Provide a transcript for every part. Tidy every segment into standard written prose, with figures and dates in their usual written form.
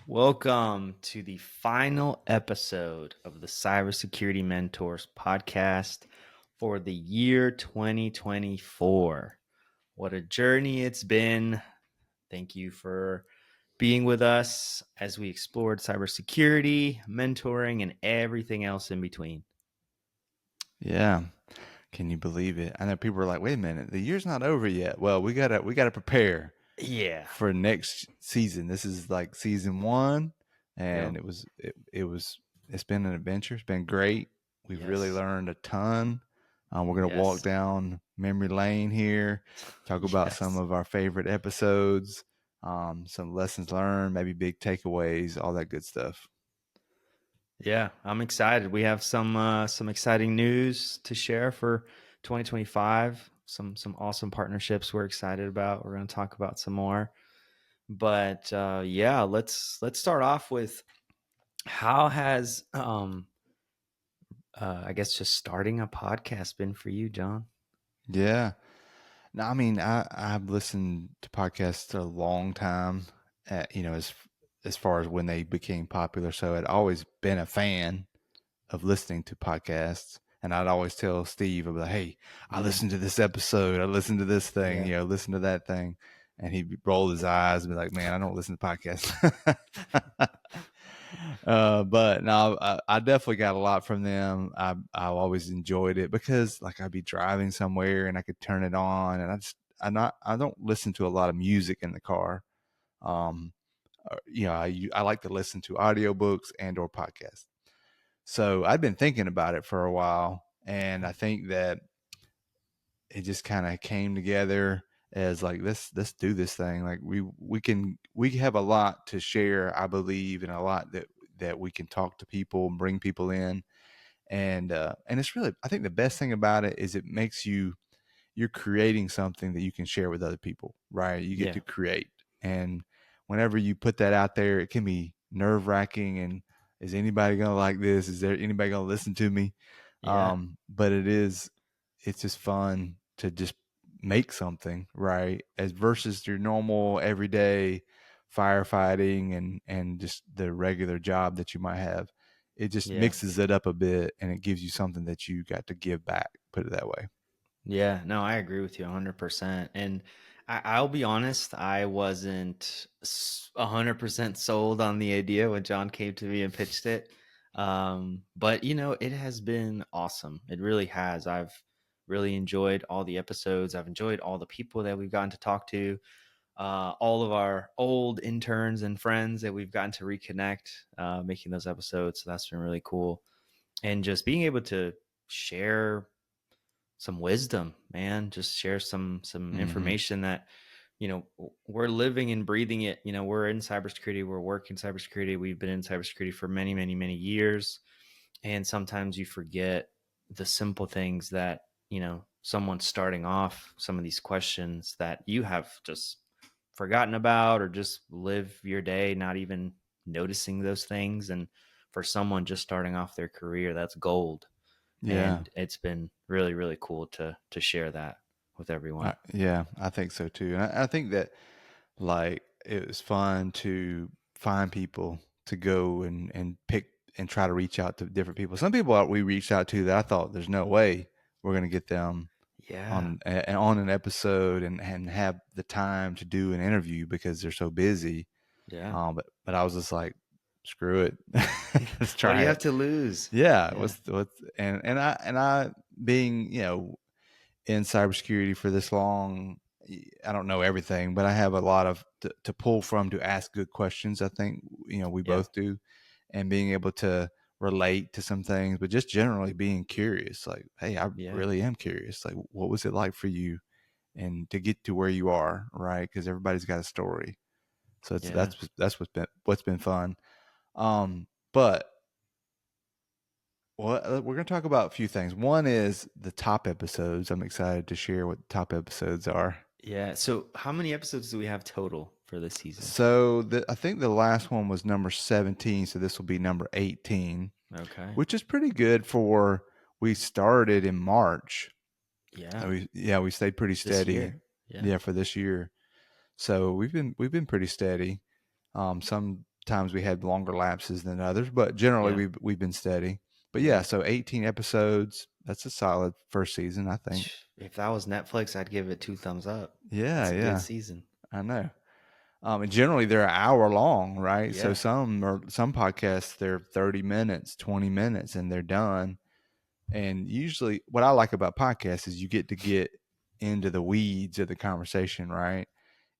Welcome to the final episode of the Cybersecurity Mentors podcast for the year 2024. What a journey it's been. Thank you for being with us as we explored cybersecurity, mentoring, and everything else in between. Yeah. Can you believe it? I know people are like, wait a minute, the year's not over yet. Well, we gotta prepare Yeah. for next season. This is like season one, Yep. and it's been an adventure. It's been great. We've really Yes. learned a ton. We're gonna walk Yes. down memory lane here, talk about some Yes. of our favorite episodes, some lessons learned, maybe big takeaways, all that good stuff. Yeah, I'm excited. We have some exciting news to share for 2025. Some awesome partnerships we're excited about. We're going to talk about some more. But yeah, let's start off with how has I guess just starting a podcast been for you, John? Yeah. No, I mean, I've listened to podcasts a long time. As far as when they became popular, so I'd always been a fan of listening to podcasts, and I'd always tell Steve, "I'd be like, hey, I Yeah. listened to this episode. I listened to this thing. Yeah. Listen to that thing," and he'd roll his eyes and be like, "Man, I don't listen to podcasts." But no, I definitely got a lot from them. I always enjoyed it because like I'd be driving somewhere and I could turn it on, and I don't listen to a lot of music in the car. Um, I like to listen to audiobooks and or podcasts. So I'd been thinking about it for a while, and I think that it just kind of came together as like let's do this thing. Like we have a lot to share, I believe, and a lot that we can talk to people and bring people in, and it's really, I think the best thing about it is it makes you're creating something that you can share with other people, right? You get Yeah. to create, and whenever you put that out there, it can be nerve wracking. And is anybody gonna like this? Is there anybody gonna listen to me? Yeah. But it's just fun to just make something, right? As versus your normal everyday firefighting and just the regular job that you might have. It just Yeah. mixes it up a bit and it gives you something that you got to give back, put it that way. Yeah, no, I agree with you 100%. And I'll be honest, I wasn't 100% sold on the idea when John came to me and pitched it. But, it has been awesome. It really has. I've really enjoyed all the episodes. I've enjoyed all the people that we've gotten to talk to, all of our old interns and friends that we've gotten to reconnect, making those episodes. So that's been really cool. And just being able to share some wisdom, man. Just share some Hmm. information that we're living and breathing it. We're in cybersecurity. We're working cybersecurity. We've been in cybersecurity for many, many, many years, and sometimes you forget the simple things that someone starting off some of these questions that you have just forgotten about, or just live your day not even noticing those things. And for someone just starting off their career, that's gold. Yeah. And it's been really, really cool to share that with everyone. Yeah, I think so too. And I think that like it was fun to find people to go and pick and try to reach out to different people. Some people we reached out to that I thought there's no way we're going to get them Yeah. on an episode and have the time to do an interview because they're so busy. Yeah. But I was just like, screw it, let's What do try you have it. to lose? Yeah, Yeah. what's and I being in cybersecurity for this long, I don't know everything, but I have a lot of to pull from to ask good questions. I think we Yeah. both do, and being able to relate to some things, but just generally being curious. Like, hey, I Yeah. really am curious. Like, what was it like for you, and to get to where you are, right? Because everybody's got a story. So Yeah. that's what's been fun. But well, we're going to talk about a few things. One is the top episodes. I'm excited to share what the top episodes are. Yeah. So how many episodes do we have total for this season? So I think the last one was number 17, so this will be number 18, Okay. which is pretty good for we started in March. Yeah. We stayed pretty This steady. year. Yeah. Yeah, for this year. So we've been pretty steady. Some times we had longer lapses than others, but generally Yeah. we've been steady. But Yeah. yeah, so 18 episodes. That's a solid first season, I think. If that was Netflix, I'd give it 2 thumbs up. Yeah, That's a good yeah, season. I know. And generally they're an hour long, right? So Yeah. some podcasts they're 30 minutes, 20 minutes, and they're done. And usually, what I like about podcasts is you get into the weeds of the conversation, right?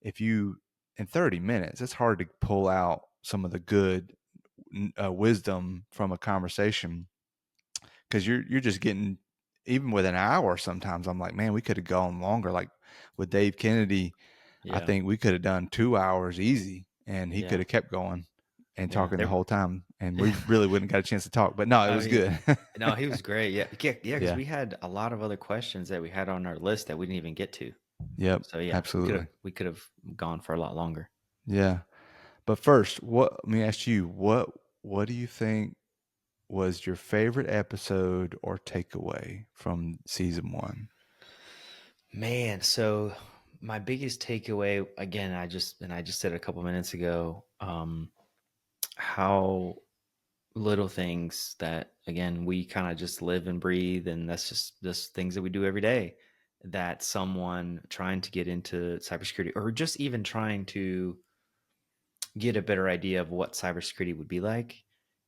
If you in 30 minutes, it's hard to pull out some of the good wisdom from a conversation because you're just getting even with an hour. Sometimes I'm like, man, we could have gone longer. Like with Dave Kennedy, I Yeah. think we could have done 2 hours easy, and he could Yeah. have kept going and Yeah. talking the whole time, and we Yeah. really wouldn't got a chance to talk. But no, it I was mean, good. no, he was great. Yeah. Yeah. Yeah. Because Yeah. we had a lot of other questions that we had on our list that we didn't even get to. Yep. So yeah, Absolutely. we could have gone for a lot longer. Yeah. But first, let me ask you, what do you think was your favorite episode or takeaway from season one? Man, so my biggest takeaway again, I just said a couple minutes ago, how little things that again we kind of just live and breathe, and that's just things that we do every day. That someone trying to get into cybersecurity, or just even trying to get a better idea of what cybersecurity would be like,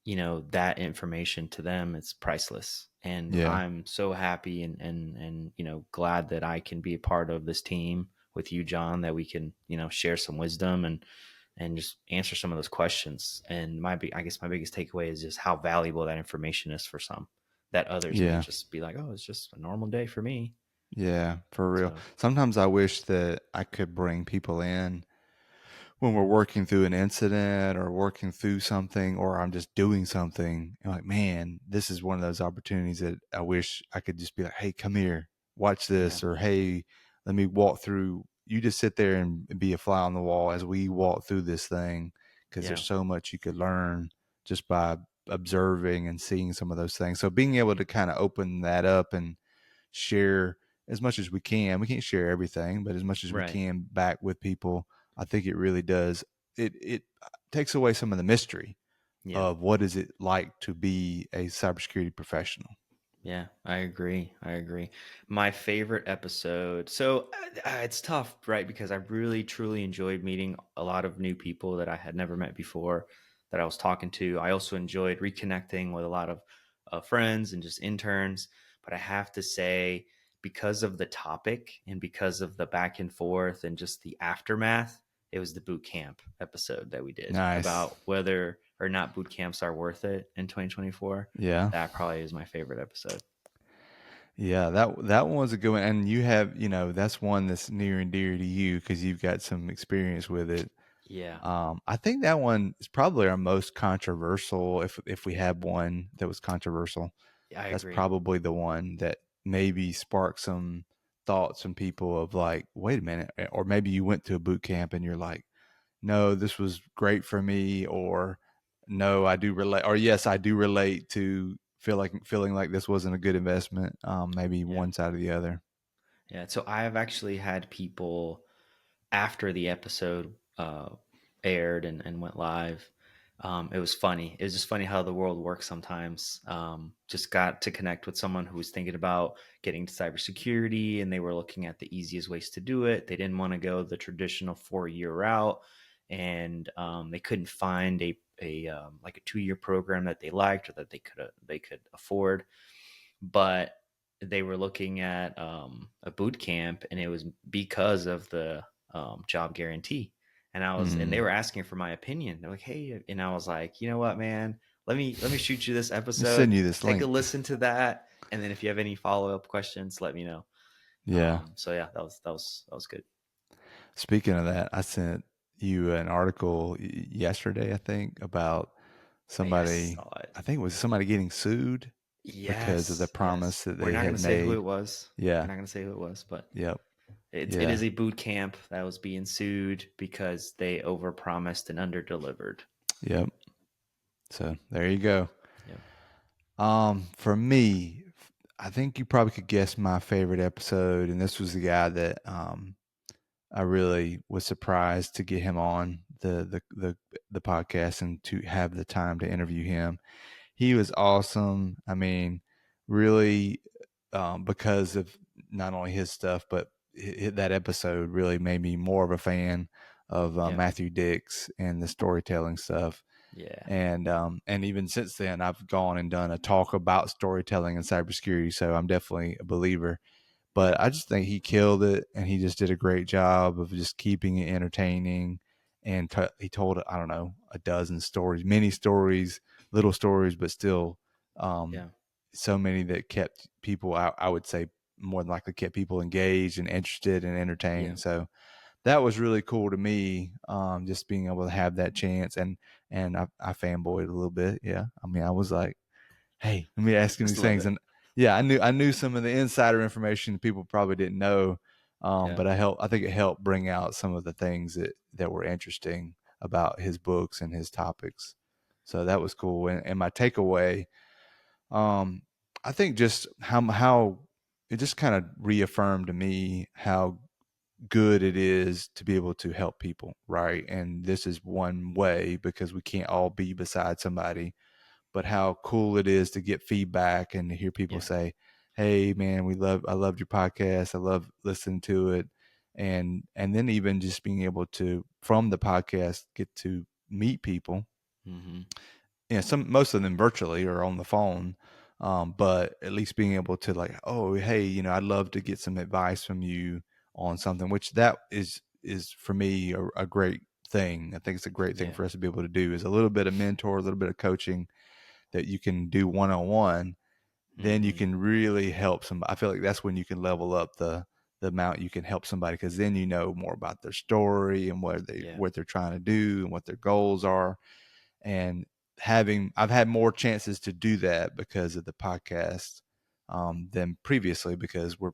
that information to them, it's priceless. And Yeah. I'm so happy and glad that I can be a part of this team with you, John, that we can, share some wisdom and just answer some of those questions. And I guess my biggest takeaway is just how valuable that information is for some, that others may Yeah. just be like, oh, it's just a normal day for me. Yeah, for real. So Sometimes I wish that I could bring people in when we're working through an incident or working through something, or I'm just doing something. I'm like, man, this is one of those opportunities that I wish I could just be like, hey, come here, watch yeah, this, or hey, let me walk through. You just sit there and be a fly on the wall as we walk through this thing, because yeah, there's so much you could learn just by observing and seeing some of those things. So being able to kind of open that up and share as much as we can. We can't share everything, but as much as we right, can back with people, I think it really does. It takes away some of the mystery yeah. of what is it like to be a cybersecurity professional. Yeah, I agree. I agree. My favorite episode. So it's tough, right? Because I really truly enjoyed meeting a lot of new people that I had never met before that I was talking to. I also enjoyed reconnecting with a lot of friends and just interns. But I have to say, because of the topic and because of the back and forth and just the aftermath, it was the boot camp episode that we did Nice. about whether or not boot camps are worth it in 2024. Yeah. That probably is my favorite episode. Yeah, that one was a good one. And you have, that's one that's near and dear to you because you've got some experience with it. Yeah, I think that one is probably our most controversial. If we have one that was controversial, I that's agree. probably the one that maybe sparked some thoughts in people of like, wait a minute, or maybe you went to a boot camp and you're like, no, this was great for me, or no, I do relate, or yes, I do relate to feeling like this wasn't a good investment. Maybe Yeah. one side or the other. Yeah. So I have actually had people after the episode aired and went live. It was funny. It was just funny how the world works sometimes. Just got to connect with someone who was thinking about getting to cybersecurity and they were looking at the easiest ways to do it. They didn't want to go the traditional 4 year route and they couldn't find a like a 2 year program that they liked or that they could afford, but they were looking at a boot camp, and it was because of the job guarantee. And they Mm. were asking for my opinion. They're like, "Hey," and I was like, "You know what, man? Let me shoot you this Let me send episode. you this Take a link. listen to that, and then if you have any follow up questions, let me know." Yeah. So yeah, that was good. Speaking of that, I sent you an article yesterday, I think, about I somebody, saw it. I think it was somebody getting sued because of the Yes, yes. promise that We're they not had gonna say who it made. was. We're Yeah. not gonna say who it was, but Yep. it Yeah. is a boot camp that was being sued because they overpromised and underdelivered. Yep. So there you go. Yep. For me, I think you probably could guess my favorite episode, and this was the guy that I really was surprised to get him on the podcast and to have the time to interview him. He was awesome. I mean, really, because of not only his stuff, but that episode really made me more of a fan of Yeah. Matthew Dix and the storytelling stuff. Yeah. And even since then, I've gone and done a talk about storytelling and cybersecurity. So I'm definitely a believer. But I just think he killed it, and he just did a great job of just keeping it entertaining. And he told, I don't know, a dozen stories, many stories, little stories, but still, um, Yeah. so many that kept people. I would say more than likely kept people engaged and interested and Yeah. entertained. So that was really cool to me. Just being able to have that chance, and I fanboyed a little bit. Yeah, I mean, I was like, hey, let me ask him Just these love things. it. And yeah, I knew some of the insider information people probably didn't know. Yeah. But I think it helped bring out some of the things that were interesting about his books and his topics. So that was cool. And my takeaway, um, I think just how it just kind of reaffirmed to me how good it is to be able to help people, right? And this is one way because we can't all be beside somebody, but how cool it is to get feedback and to hear people Yeah. say, "Hey, man, I loved your podcast. I love listening to it," and then even just being able to from the podcast get to meet people. Hmm. Some most of them virtually or on the phone, but at least being able to like, oh, hey, I'd love to get some advice from you on something, which that is for me a great thing. I think it's a great thing Yeah. for us to be able to do is a little bit of mentor, a little bit of coaching that you can do one on one, then you Hmm. can really help somebody. I feel like that's when you can level up the amount you can help somebody because then you know more about their story and Yeah. what they're trying to do and what their goals are. And I've had more chances to do that because of the podcast than previously because we're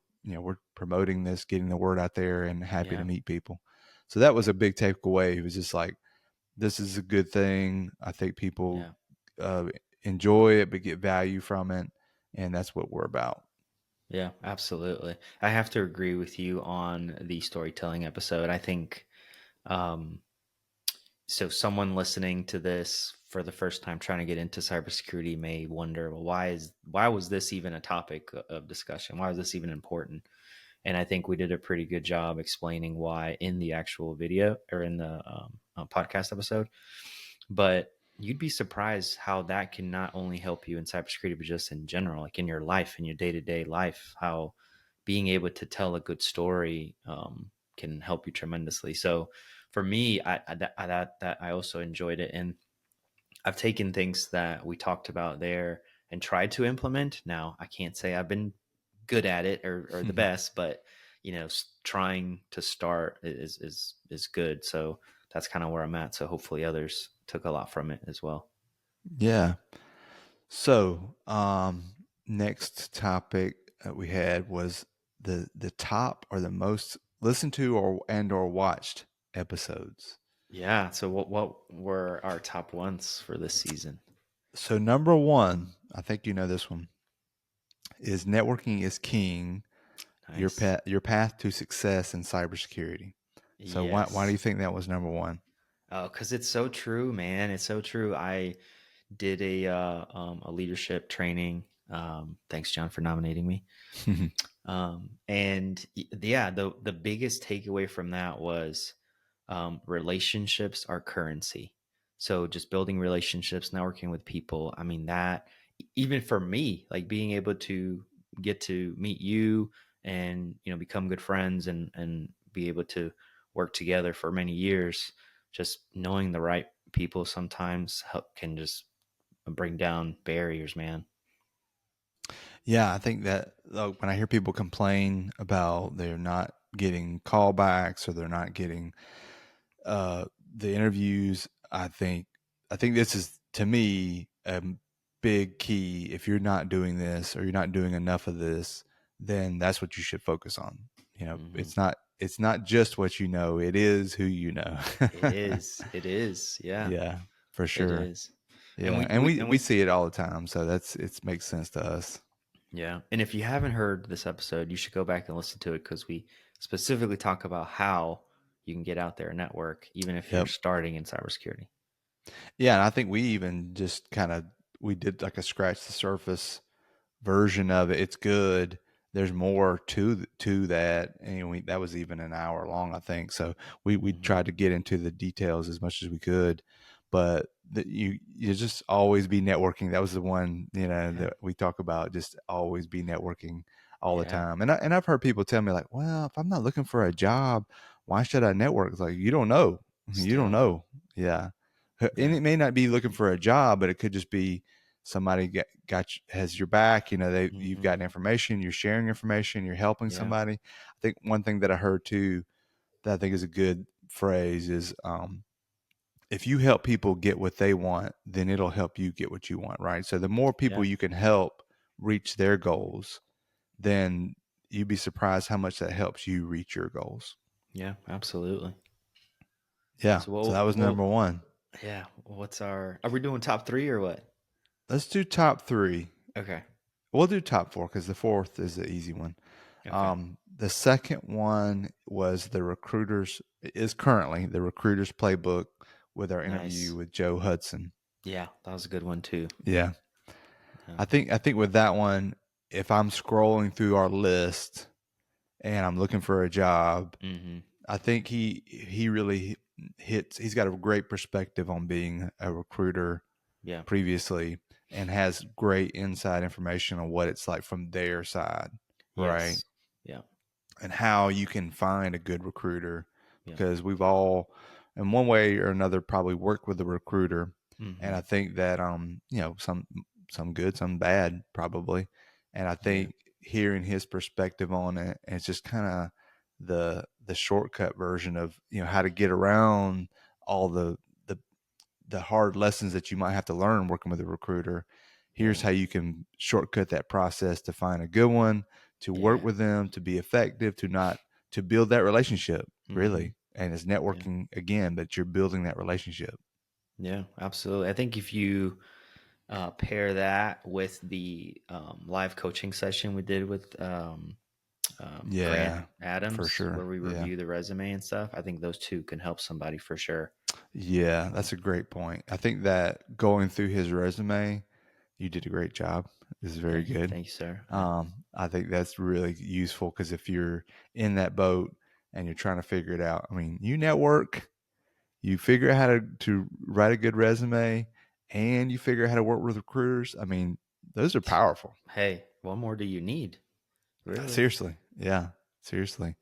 promoting this, getting the word out there, and happy to Yeah. meet people. So that was a big takeaway. It was just like this is a good thing. I think people Yeah. uh, enjoy it, but get value from it, and that's what we're about. Yeah, absolutely. I have to agree with you on the storytelling episode. I think um, so. Someone listening to this for the first time trying to get into cybersecurity may wonder, well, why was this even a topic of discussion? Why was this even important? And I think we did a pretty good job explaining why in the actual video or in the podcast episode. But you'd be surprised how that can not only help you in cybersecurity, but just in general, like in your life, in your day to day life, how being able to tell a good story can help you tremendously. So for me, that I also enjoyed it, and I've taken things that we talked about there and tried to implement. Now I can't say I've been good at it or the best, but trying to start is good. So that's kind of where I'm at. So hopefully others took a lot from it as well. Yeah. So next topic that we had was the top or the most listened to or watched episodes. Yeah. So what were our top ones for this season? So number one, I think you know this one, is networking is king. Nice. Your path to success in cybersecurity. So why do Yes. you think that was number one? Oh, because it's so true, man. It's so true. I did a leadership training. Thanks, John, for nominating me. Yeah, the biggest takeaway from that was relationships are currency. So just building relationships, networking with people. I mean, that even for me, like being able to get to meet you and become good friends and be able to work together for many years, just knowing the right people sometimes can just bring down barriers, man. Yeah, I think that when I hear people complain about they're not getting callbacks or they're not getting uh, the interviews, I think this is to me a big key. If you're not doing this or you're not doing enough of this, then that's what you should focus on. Hmm. It's not just what you know; it is who you know. It is. It is. Yeah, Yeah, for it sure. is. And Yeah, we, and we we and we we see it all the time, so it makes sense to us. yeah. And if you haven't heard this episode, you should go back and listen to it because we specifically talk about how you can get out there and network, even if you're Yep. starting in cybersecurity. Yeah, and I think we even just kind of we did like a scratch the surface version of it. It's good. There's more to that, and that was even an hour long, I think. So we Hmm. tried to get into the details as much as we could, but you just always be networking. That was the one Yeah. that we talk about. Just always be networking all the Yeah. time. And I've heard people tell me like, well, if I'm not looking for a job, why should I network? It's like you don't know. You don't Still. know. Yeah, and Yeah. it may not be looking for a job, but it could just be somebody has your back. You've Hmm. got information, you're sharing information, you're helping Yeah. somebody. I think one thing that I heard too that I think is a good phrase is if you help people get what they want, then it'll help you get what you want, right? So the more people Yeah. you can help reach their goals, then you'd be surprised how much that helps you reach your goals. Yeah. Absolutely. Yeah, So so that was number one. yeah. Are we doing top three or what? Let's do top three. Okay. We'll do top four because the fourth is the easy one. Okay. The second one was is currently the Recruiter's Playbook with our interview Nice. with Joe Hudson. Yeah. That was a good one too. Yeah. Yeah. I think with that one, if I'm scrolling through our list and I'm looking for a job, Hmm. I think he really he's got a great perspective on being a recruiter Yeah. previously and has great inside information on what it's like from their side, right? Yes. Yeah. And how you can find a good recruiter Yeah. because we've all in one way or another probably worked with a recruiter, and Hmm. I think that some good, some bad probably, and I Yeah. think hearing his perspective on it, and it's just kind of the shortcut version of how to get around all the the hard lessons that you might have to learn working with a recruiter. Here's Yeah. how you can shortcut that process to find a good one, to work Yeah. with them, to be effective, to build that relationship, Hmm. really. And it's Yeah. networking again, but you're building that relationship. Yeah. Absolutely. I think if you pair that with the live coaching session we did with Grant Yeah, for Adams, sure. where we Yeah. review the resume and stuff, I think those two can help somebody for sure. Yeah, that's a great point. I think that going through his resume, you did a great job. This is very good. Thank you, sir. Yeah. I think that's really useful because if you're in that boat and you're trying to figure it out, I mean, you network, you figure out how to write a good resume, and you figure out how to work with recruiters. I mean, those are powerful. Hey, what more do you need? Really? Seriously, yeah, seriously.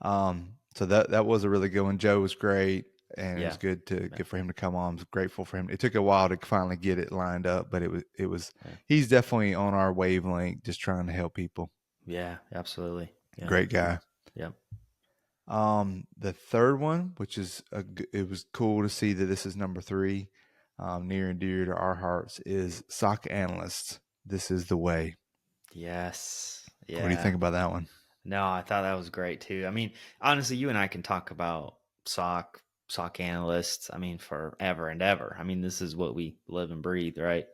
So that was a really good one. Joe was great, and it was Yeah. good to Yeah. get for him to come on. I was grateful for him. It took a while to finally get it lined up, but it was Yeah. he's definitely on our wavelength, just trying to help people. Yeah. Absolutely. Yeah. Great He, guy. yeah. The third one, which is it was cool to see that this is number three, near and dear to our hearts, is SOC analysts. This is the way. Yes. What do you Yeah. think about that one? No, I thought that was great too. I mean, honestly, you and I can talk about SOC analysts. I mean, forever and ever. I mean, this is what we live and breathe, right?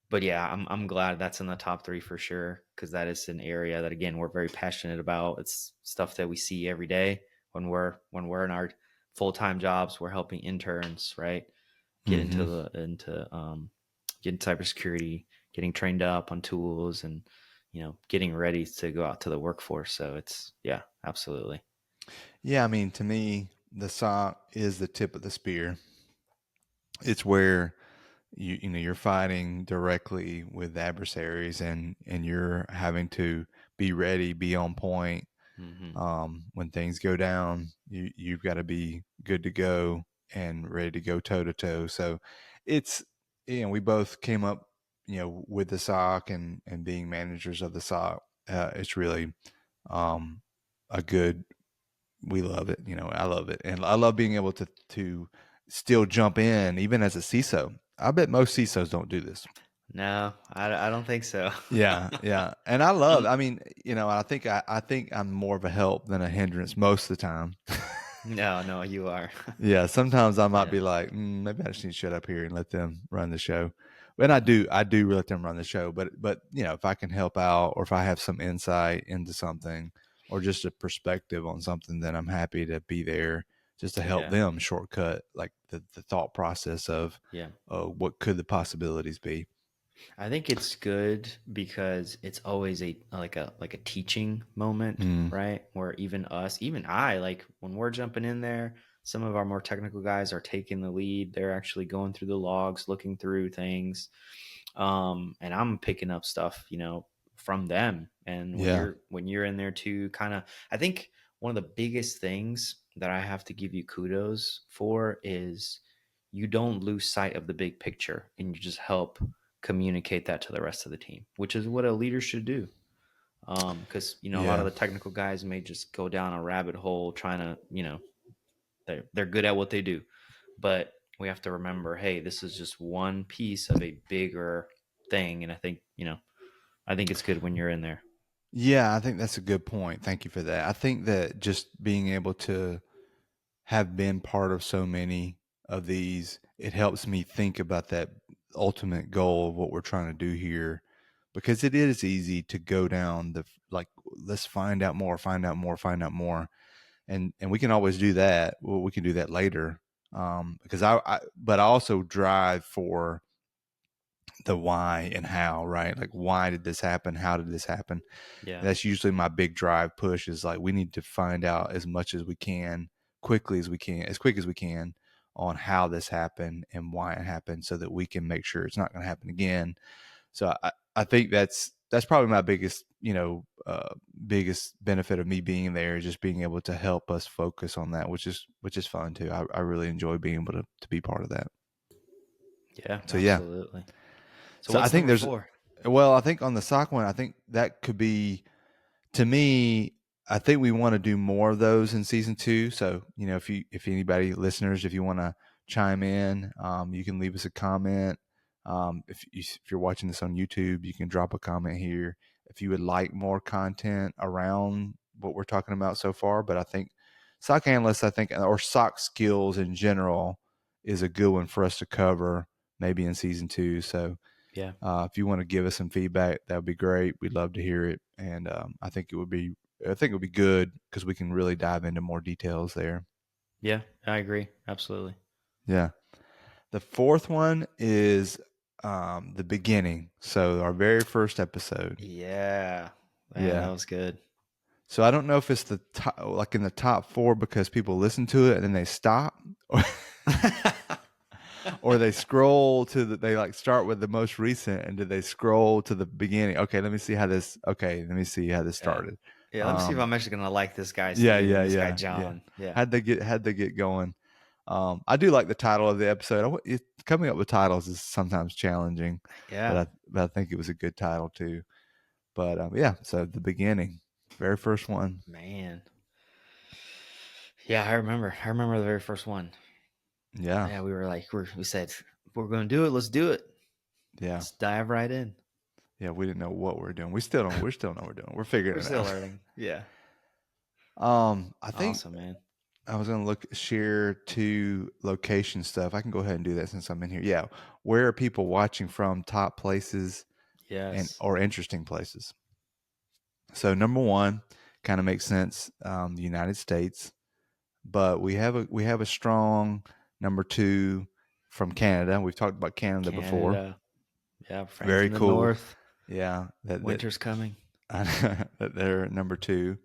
But yeah, I'm glad that's in the top three for sure because that is an area that again we're very passionate about. It's stuff that we see every day when we're in our full time jobs. We're helping interns, right? Get into Mm-hmm. the into get in cybersecurity, getting trained up on tools, and getting ready to go out to the workforce. So it's yeah, absolutely. Yeah, I mean, to me, the SOC is the tip of the spear. It's where you're fighting directly with adversaries, and you're having to be ready, be on point. Hmm. When things go down, you've got to be good to go and ready to go toe to toe. So it's we both came up with the SOC and being managers of the SOC. It's really um, a good. We love it. I love it, and I love being able to still jump in even as a CISO. I bet most CISOs don't do this. No, I don't think so. Yeah, yeah. And I mean, I think I'm more of a help than a hindrance most of the time. No, no, you are. Yeah, sometimes I might Yeah, be like, maybe I just need to shut up here and let them run the show. And I do let them run the show, but if I can help out or if I have some insight into something, or just a perspective on something, then I'm happy to be there just to help Yeah. them shortcut like the thought process of Yeah. what could the possibilities be. I think it's good because it's always a teaching moment, Mm, right? Where even us, even I, like when we're jumping in there, some of our more technical guys are taking the lead. They're actually going through the logs, looking through things. And I'm picking up stuff, from them. And when yeah, you're in there too, kind of, I think one of the biggest things that I have to give you kudos for is you don't lose sight of the big picture, and you just help communicate that to the rest of the team, which is what a leader should do. Because a lot of yeah, the technical guys may just go down a rabbit hole trying to, they're good at what they do, but we have to remember, hey, this is just one piece of a bigger thing. And I think it's good when you're in there. yeah. I think that's a good point. Thank you for that. I think that just being able to have been part of so many of these, it helps me think about that ultimate goal of what we're trying to do here, because it is easy to go down the like, let's find out more, find out more, find out more, and we can always do that. Well, we can do that later, because but I also drive for the why and how, right? Like, why did this happen? How did this happen? Yeah. And that's usually my big drive push, is like, we need to find out as much as we can, quickly as we can, as quick as we can, on how this happened and why it happened, so that we can make sure it's not going to happen again. So I think that's probably my biggest benefit of me being there, is just being able to help us focus on that, which is fun too. I really enjoy being able to be part of that. Yeah, So yeah. absolutely. So So I what's think number there's, four? well, I think on the sock one, I think that could be, to me, I think we want to do more of those in season 2. So, if anybody, listeners, if you want to chime in, you can leave us a comment. If you're watching this on YouTube, you can drop a comment here if you would like more content around what we're talking about so far. But I think sock analysts, or sock skills in general, is a good one for us to cover maybe in season 2. So Yeah. if you want to give us some feedback, that would be great. We'd love to hear it, and I think it would be good because we can really dive into more details there. Yeah, I agree. Absolutely. Yeah. The fourth one is the beginning. So our very first episode. Yeah. Man, that Yeah. was good. So I don't know if it's the top, like in the top 4, because people listen to it and then they stop, or, or they scroll to they like start with the most recent, and do they scroll to the beginning? Okay, let me see how this. Okay, let me see how this Yeah. started. Yeah, let me see if Um, I'm actually gonna like this guy Yeah, Steven, yeah, this guy yeah, yeah. John. Yeah. Had they get going. I do like the title of the episode. Coming up with titles is sometimes challenging, but Yeah. I think it was a good title too. But yeah, so the beginning, very first one. Man. Yeah, I remember the very first one. Yeah, Yeah, we were like, we said, we're gonna do it, let's do it. yeah, Let's dive right in. yeah. We didn't know what we're doing. We still don't. We're still know what we're doing. We're figuring We're it still out. learning. Yeah. I think Awesome, man. I was gonna share to location stuff. I can go ahead and do that since I'm in here. Yeah, where are people watching from? Top places and Yes. or interesting places. So number one kind of makes sense, the United States, but we have a strong number 2 from Canada. We've talked about Canada before. Canada. Yeah, friends Very in the cool. north. Yeah, that Winter's coming. that they're number 2.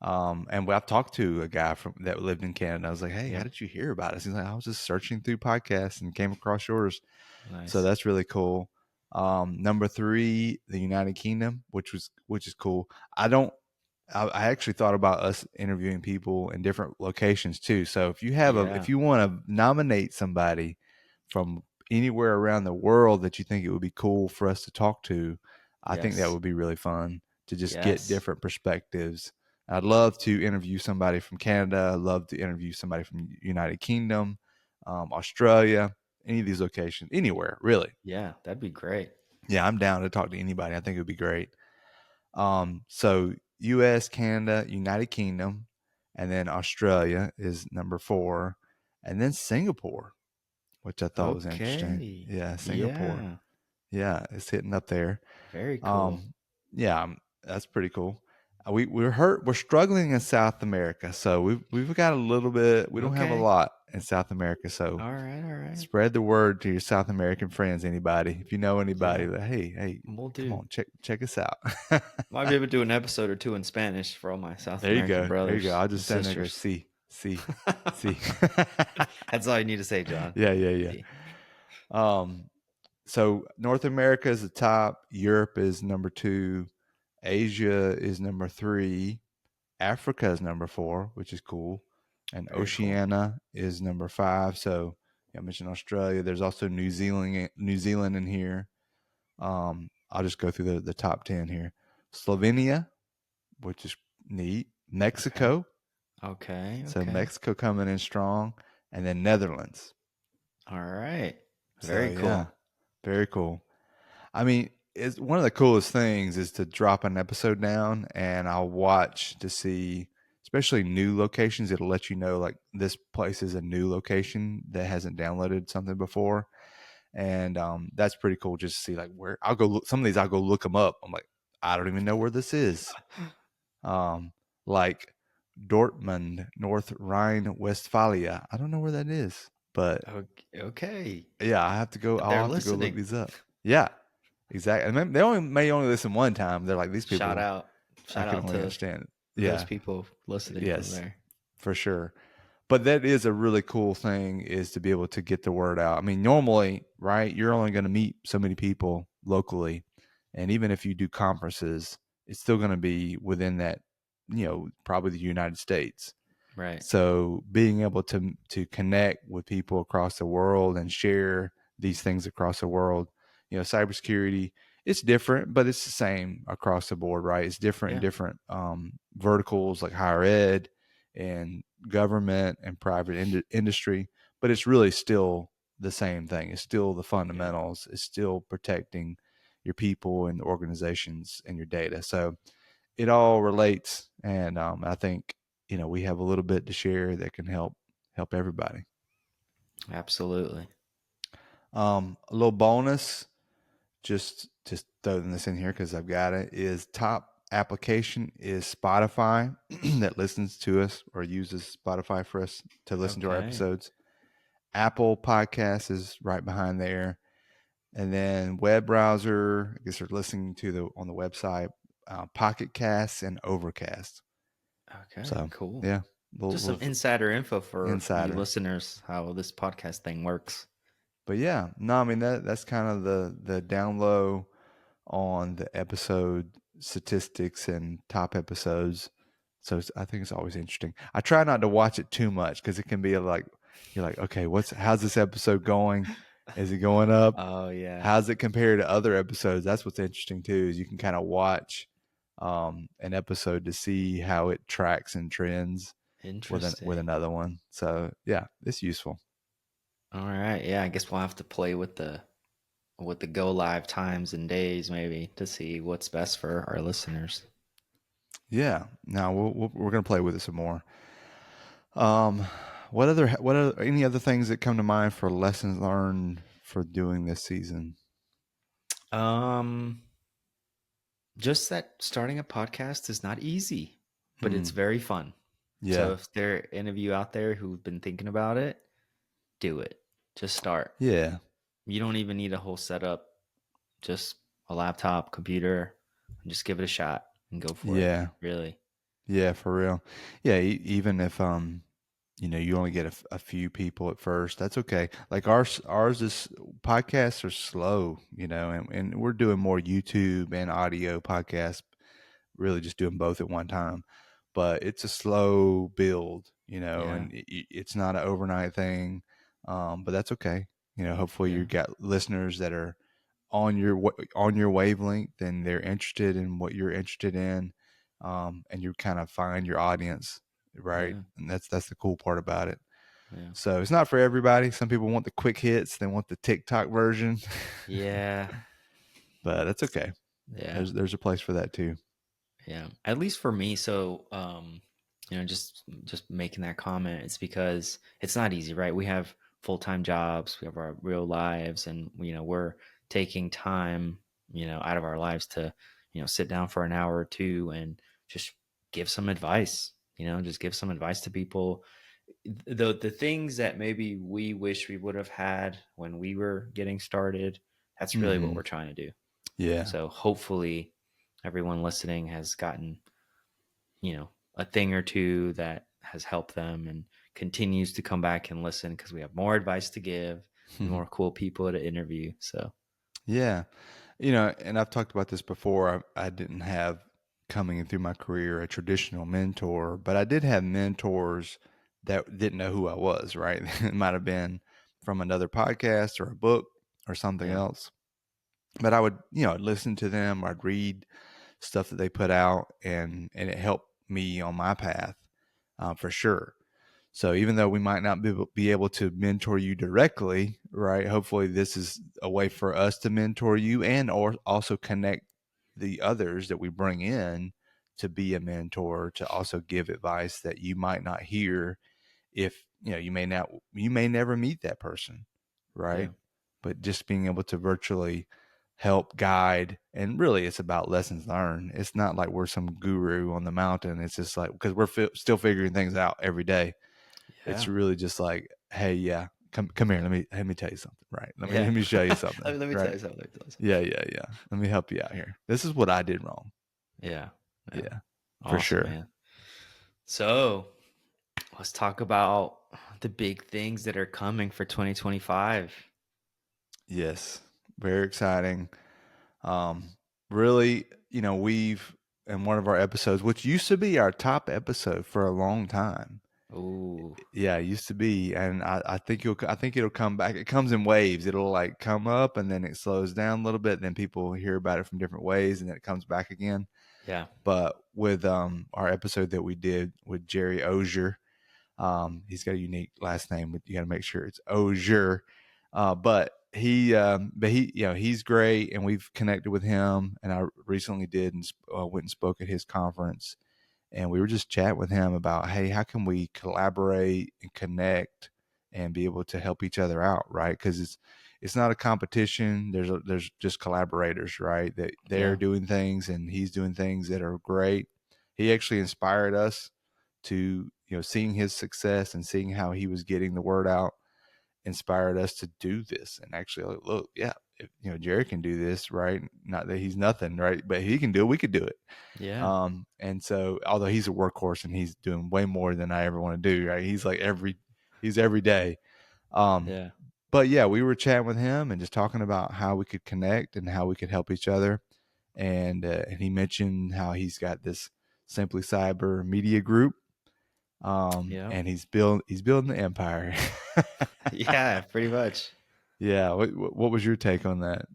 And I've talked to a guy from that lived in Canada. I was like, "Hey, how Yep. did you hear about us?" He's like, "I was just searching through podcasts and came across yours." So Nice. that's really cool. Number 3, the United Kingdom, which is cool. I actually thought about us interviewing people in different locations too. So if Yeah. you want to nominate somebody from anywhere around the world that you think it would be cool for us to talk to, I think that Yes. would be really fun to just get Yes. different perspectives. I'd love to interview somebody from Canada. I'd love to interview somebody from United Kingdom, Australia, any of these locations, anywhere really. Yeah, that'd be great. Yeah, I'm down to talk to anybody. I think it would be great. So U.S., Canada, United Kingdom, and then Australia is number 4, and then Singapore, which I thought was interesting. Okay. Yeah, Singapore. Yeah. Yeah, it's hitting up there. Very cool. Um, yeah, that's pretty cool. we're hurt. We're struggling in South America, so we've got a little bit. We don't have a Okay. lot in South America, so All right. All right. spread the word to your South American friends. Anybody, if you know anybody, Yeah. like, hey, We'll come do. on, check us out. Might be able to do an episode or two in Spanish for all my South There you American go. There you go. brothers I'll and just stand there and go, sisters. see. That's all you need to say, John. Yeah. See. So North America is the top. Europe is number 2. Asia is number 3. Africa is number 4, which is cool. And Very cool. Oceania is number 5. So I mentioned Australia. There's also New Zealand in here. I'll just go through the top 10 here. Slovenia, which is neat. Okay. Mexico. Okay. So Okay. Mexico coming in strong. And then Netherlands. All right. So Very yeah, cool. very cool. I mean, it's one of the coolest things is to drop an episode down and I'll watch to see, especially new locations. It'll let you know like this place is a new location that hasn't downloaded something before, and that's pretty cool. Just to see like where I'll go look. Some of these I'll go look them up. I'm like, I don't even know where this is. Like Dortmund, North Rhine-Westphalia. I don't know where that is, but Okay. yeah, I'll They're have to go look listening. these up. Yeah, exactly. And they may only listen one time. They're like, these Shout people, out. I Shout can out only to understand it. those Yeah. people listening from Yes, there. for sure. But that is a really cool thing is to be able to get the word out. I mean, normally, right, you're only going to meet so many people locally. And even if you do conferences, it's still going to be within that, probably the United States. Right. So being able to connect with people across the world and share these things across the world, cybersecurity, it's different, but it's the same across the board, right? It's different in Yeah. different verticals like higher ed and government and private industry, but it's really still the same thing. It's still the Yeah. fundamentals. It's still protecting your people and organizations and your data. So it all relates, and I think we have a little bit to share that can help everybody. Absolutely. A little bonus, just throwing this in here because I've got it. Is top application is Spotify that listens to us or uses Spotify for us to listen to our Okay. episodes. Apple Podcasts is right behind there, and then web browser. I guess they're listening to on the website. Pocket Casts and Overcast. Okay. So Cool. yeah, Just some little insider info for you insider. listeners, how this podcast thing works. But yeah, no, I mean that's kind of the down low on the episode statistics and top episodes. So I think it's always interesting. I try not to watch it too much because it can be like you're like, okay, how's this episode going? Is it going up? Oh yeah. How's it compare to other episodes? That's what's interesting too, is you can kind of watch an episode to see how it tracks and trends with Interesting. another one. So yeah, it's useful. All right. Yeah, I guess we'll have to play with the go live times and days maybe to see what's best for our listeners. Yeah. Now we're gonna play with it some more. Um, what are any other things that come to mind for lessons learned for doing this season? Um just that starting a podcast is not easy, but it's Hmm. very fun. So Yeah. if there are any of you out there who've been thinking about it, do it. Just start. Yeah. You don't even need a whole setup, just a laptop, computer, and just give it a shot and go for it. Yeah. Really. Yeah. For real. Yeah. Even if you only get a few people at first, that's okay. Like ours is podcasts are slow, and we're doing more YouTube and audio podcasts, really just doing both at one time. But it's a slow build, Yeah. and it's not an overnight thing. But that's okay. Hopefully you Yeah. got listeners that are on your wavelength and they're interested in what you're interested in, and you kind of find your audience, right? Yeah. And that's the cool part about it. Yeah. So it's not for everybody. Some people want the quick hits, they want the TikTok version, Yeah. but that's okay. Yeah. There's a place for that too. Yeah. At least for me, so just making that comment, it's because it's not easy, right? We have full-time jobs, we have our real lives, and we're taking time, out of our lives to, sit down for an hour or two and just give some advice, just give some advice to people. The things that maybe we wish we would have had when we were getting started, that's really what Mm-hmm. we're trying to do. Yeah. So hopefully everyone listening has gotten, a thing or two that has helped them and continues to come back and listen because we have more advice to give and more cool people to interview. So, Yeah. And I've talked about this before. I didn't have coming in through my career a traditional mentor, but I did have mentors that didn't know who I was, right? It might have been from another podcast or a book or something yeah. else. But I would, I'd listen to them, or I'd read stuff that they put out, and it helped me on my path, for sure. So even though we might not be able to mentor you directly, right? Hopefully this is a way for us to mentor you, and or also connect the others that we bring in to be a mentor, to also give advice that you might not hear if, you may never meet that person, Yeah. right? But just being able to virtually help guide, and really it's about lessons learned. It's not like we're some guru on the mountain. It's just like, because we're still figuring things out every day. It's Yeah. really just like, hey, yeah, come here. Let me tell you something, right? Let Yeah. me show you something, Let me tell right? you something. Let me tell you something. Yeah, yeah, yeah. Let me help you out here. This is what I did wrong. Yeah. Yeah. Yeah, for Awesome, sure. man. So let's talk about the big things that are coming for 2025. Yes, very exciting. Um, Really, we've in one of our episodes, which used to be our top episode for a long time. Ooh. Yeah, it used to be, and I think it'll come back. It comes in waves. It'll like come up and then it slows down a little bit. Then people hear about it from different ways, and then it comes back again. Yeah. But with our episode that we did with Jerry Ozier, he's got a unique last name, but you got to make sure it's Ozier. But he, he's great, and we've connected with him. And I recently did and went and spoke at his conference, and we were just chatting with him about, hey, how can we collaborate and connect and be able to help each other out, right? Because it's not a competition. There's just collaborators, right? That they're Yeah. doing things and he's doing things that are great. He actually inspired us to, seeing his success and seeing how he was getting the word out, inspired us to do this. And actually, look, yeah, if, Jerry can do this, right? Not that he's nothing, right? But he can do it. We could do it. Yeah. And so, although he's a workhorse and he's doing way more than I ever want to do, right? He's every day. Um, Yeah. but yeah, we were chatting with him and just talking about how we could connect and how we could help each other. And he mentioned how he's got this Simply Cyber Media Group, Yeah. and he's building the empire. Yeah. Pretty much. Yeah. What was your take on that?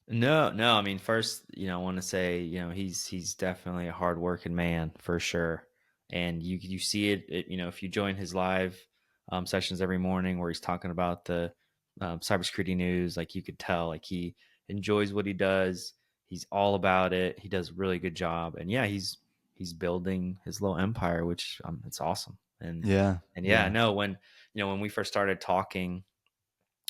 No, no. I mean, first, I want to say, he's definitely a hardworking man for sure, and you see it. If you join his live sessions every morning where he's talking about the cybersecurity news, like you could tell, like he enjoys what he does. He's all about it. He does a really good job, and yeah, he's building his little empire, which it's awesome. Yeah. And yeah, Yeah. no, when we first started talking,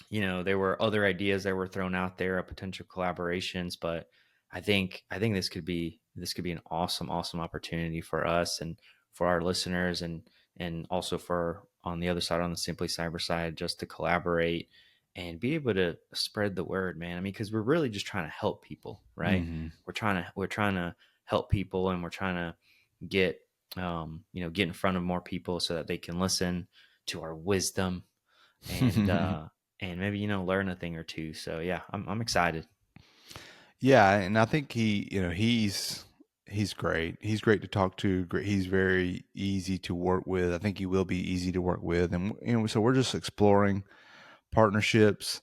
there were other ideas that were thrown out there of potential collaborations, but I think this could be an awesome opportunity for us and for our listeners, and also for on the other side, on the Simply Cyber side, just to collaborate and be able to spread the word, man. I mean, because we're really just trying to help people, right? Mm-hmm. We're trying to help people, and we're trying to get get in front of more people so that they can listen to our wisdom and and maybe learn a thing or two. So yeah, I'm excited. Yeah, and I think he's great. He's great to talk to. He's very easy to work with. I think he will be easy to work with, and so we're just exploring partnerships.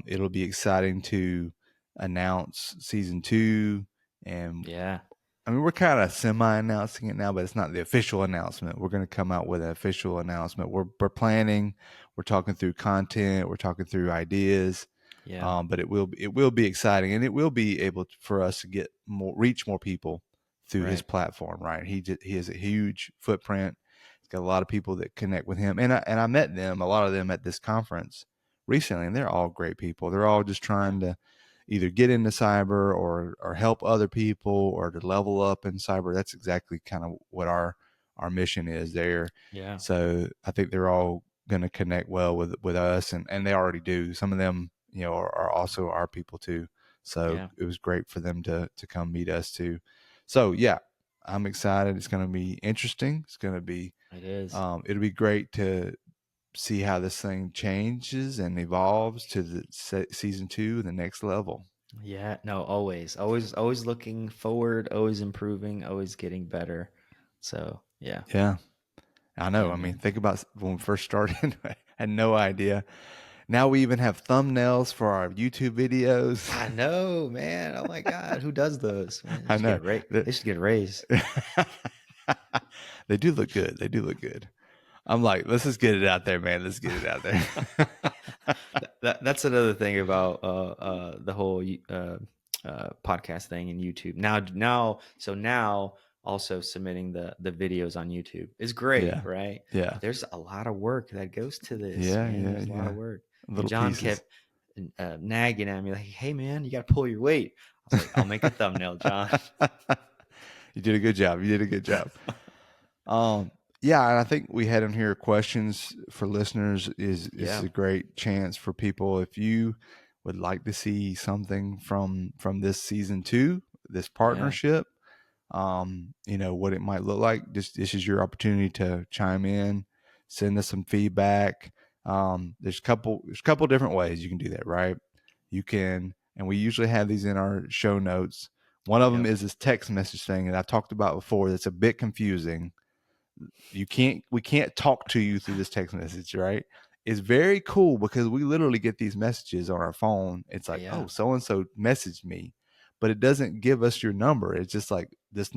It'll be exciting to announce season 2, and Yeah, I mean we're kind of semi-announcing it now, but it's not the official announcement. We're going to come out with an official announcement. We're planning. We're talking through content. We're talking through ideas, yeah, but it will be exciting, and it will be able for us to reach more people through his right. platform. Right, he has a huge footprint. He's got a lot of people that connect with him, and I met them, a lot of them at this conference recently, and they're all great people. They're all just Yeah, trying to either get into cyber or help other people or to level up in cyber. That's exactly kind of what our mission is there. Yeah. So I think they're all going to connect well with us, and they already do. Some of them, are also our people too. So Yeah. it was great for them to come meet us too. So yeah, I'm excited. It's going to be interesting. It's going to be It is. it'll be great to see how this thing changes and evolves to the season 2, the next level. Yeah. No, always looking forward, always improving, always getting better. So yeah. Yeah, I know. Yeah, I mean, man. think about when we first started. I had no idea. Now we even have thumbnails for our YouTube videos. I know, man. Oh my God. Who does those? Man, they I should get know. a raise. They should get a raise. They do look good. They do look good. I'm like, let's just get it out there, man. Let's get it out there. That's another thing about the whole podcast thing and YouTube. Now also submitting the videos on YouTube is great, Yeah. right? Yeah. But there's a lot of work that goes to this, Yeah. man. Yeah. There's a lot Yeah. of work. And Little John pieces. kept nagging at me like, "Hey, man, you got to pull your weight." I was like, "I'll make a thumbnail, John." You did a good job. You did a good job. Um, yeah, and I think we had in here questions for listeners. Is Yeah, a great chance for people if you would like to see something from this season 2, this yeah, partnership. What it might look like. Just this is your opportunity to chime in, send us some feedback. There's a couple different ways you can do that, right? You can, and we usually have these in our show notes. One of them yep, is this text message thing that I talked about before. That's a bit confusing. We can't talk to you through this text message, right? It's very cool because we literally get these messages on our phone. It's like, yeah, oh, so and so messaged me, but it doesn't give us your number. It's just like this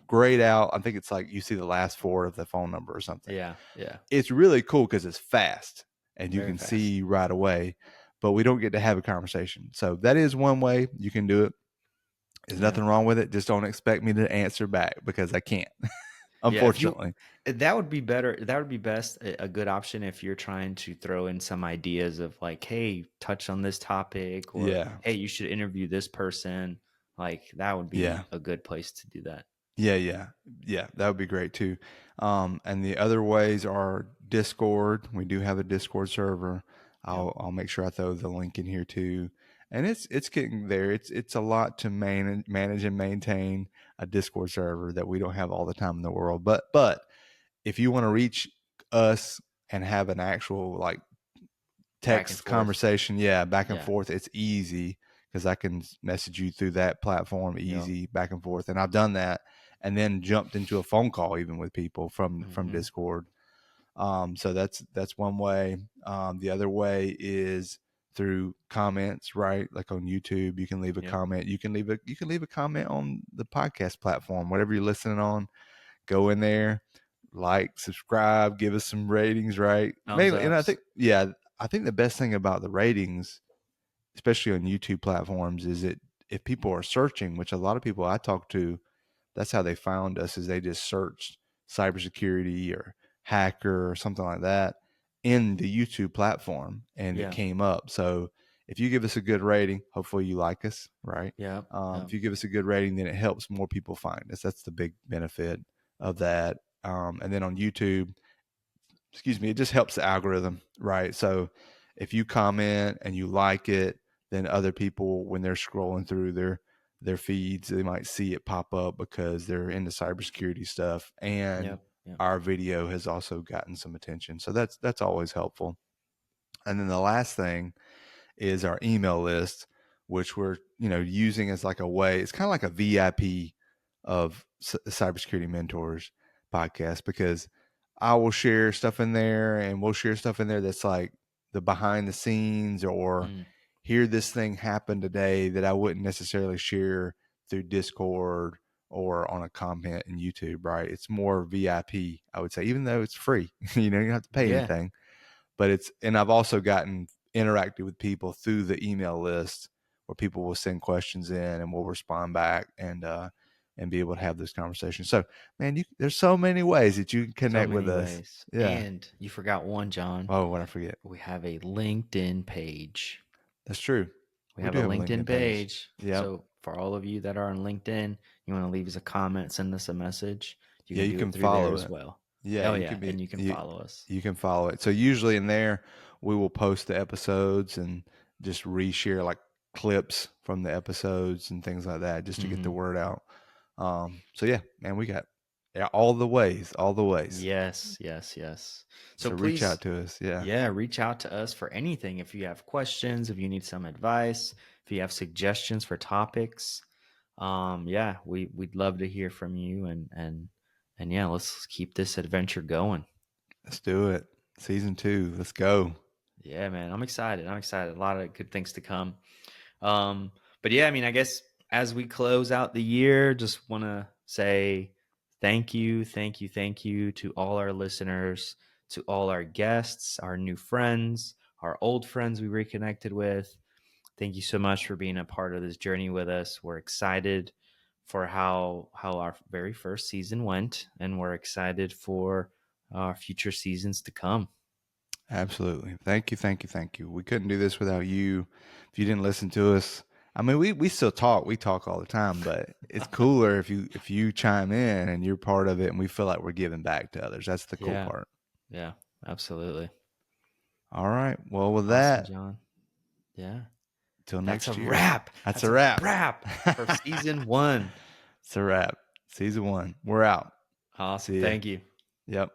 grayed out. I think it's like you see the last four of the phone number or something. yeah, yeah. It's really cool because it's fast and you Very can fast. see right away, but we don't get to have a conversation. So that is one way you can do it. There's Yeah. nothing wrong with it. Just don't expect me to answer back because I can't, Yeah, if you unfortunately. that would be better. That would be best a good option if you're trying to throw in some ideas of like, hey, touch on this topic, or Yeah. hey, you should interview this person. Like that would Yeah. be a good place to do that. Yeah, yeah, yeah. That would be great too. And the other ways are Discord. We do have a Discord server. Yep. I'll make sure I throw the link in here too. And it's getting there. It's a lot to manage and maintain a Discord server that we don't have all the time in the world. But if you want to reach us and have an actual like Back and text forth. conversation, yeah, back and Yeah. forth, it's easy because I can message you through that platform, Yep. easy back and forth. And I've done that and then jumped into a phone call even with people from Hmm. Discord. So that's one way. The other way is through comments, right? Like on YouTube, you can leave a Yep. comment. You can leave a comment on the podcast platform, whatever you're listening on. Go in there, like, subscribe, give us some ratings, right? Thumbs Mainly, and I ups. think, yeah, I think the best thing about the ratings, especially on YouTube platforms, is that if people are searching, which a lot of people I talk to, that's how they found us, is they just searched cybersecurity or hacker or something like that in the YouTube platform, and it Yeah. came up. So if you give us a good rating, hopefully you like us, right? Yep. If Yep. you give us a good rating, then it helps more people find us. That's the big benefit of that. And then on YouTube, excuse me, it just helps the algorithm, right? So if you comment and you like it, then other people, when they're scrolling through their feeds, they might see it pop up because they're into cybersecurity stuff, and Yep. Yep. our video has also gotten some attention. So that's always helpful. And then the last thing is our email list, which we're using as like a way. It's kind of like a VIP of Cybersecurity Mentors podcast, because I will share stuff in there, and we'll share stuff in there that's like the behind the scenes, or Mm. here this thing happened today that I wouldn't necessarily share through Discord or on a comment in YouTube, right? It's more VIP, I would say, even though it's free. You don't have to pay Yeah. anything. But and I've also gotten interacted with people through the email list where people will send questions in and we'll respond back, and be able to have this conversation. So, man, there's so many ways that you can So connect with many us. ways. Yeah. And you forgot one, John. Oh, what I forget. We have a LinkedIn page. That's true. We We have do a have a LinkedIn LinkedIn page. page. Yep. So for all of you that are on LinkedIn, you want to leave us a comment, send us a message, you Yeah, can you do can it through there follow as it. well. Yeah, Oh you yeah, can be and you can you follow us. you can follow it. So usually in there we will post the episodes and just reshare like clips from the episodes and things like that just to get the Mhm. word out. So yeah, man, we got all the ways, all the ways. Yes, yes, yes. So So reach please, out to us. Yeah. yeah, reach out to us for anything. If you have questions, if you need some advice, if you have suggestions for topics, yeah, we'd love to hear from you and yeah, let's keep this adventure going. Let's do it. Season 2. Let's go. Yeah, man, I'm excited. I'm excited. A lot of good things to come. Um, but yeah, I mean, I guess as we close out the year, just want to say thank you, thank you, thank you to all our listeners, to all our guests, our new friends, our old friends we reconnected with. Thank you so much for being a part of this journey with us. We're excited for how our very first season went, and we're excited for our future seasons to come. Absolutely. Thank you, thank you, thank you. We couldn't do this without you. If you didn't listen to us, I mean, we still talk. We talk all the time, but it's cooler if you chime in and you're part of it, and we feel like we're giving back to others. That's the cool Yeah, part. yeah, absolutely. All right. Well, with Awesome, that, John. Yeah. till That's a next year. wrap. That's That's a a wrap. wrap for season 1. It's a wrap. Season 1. We're out. Awesome. See ya. Thank you. Yep.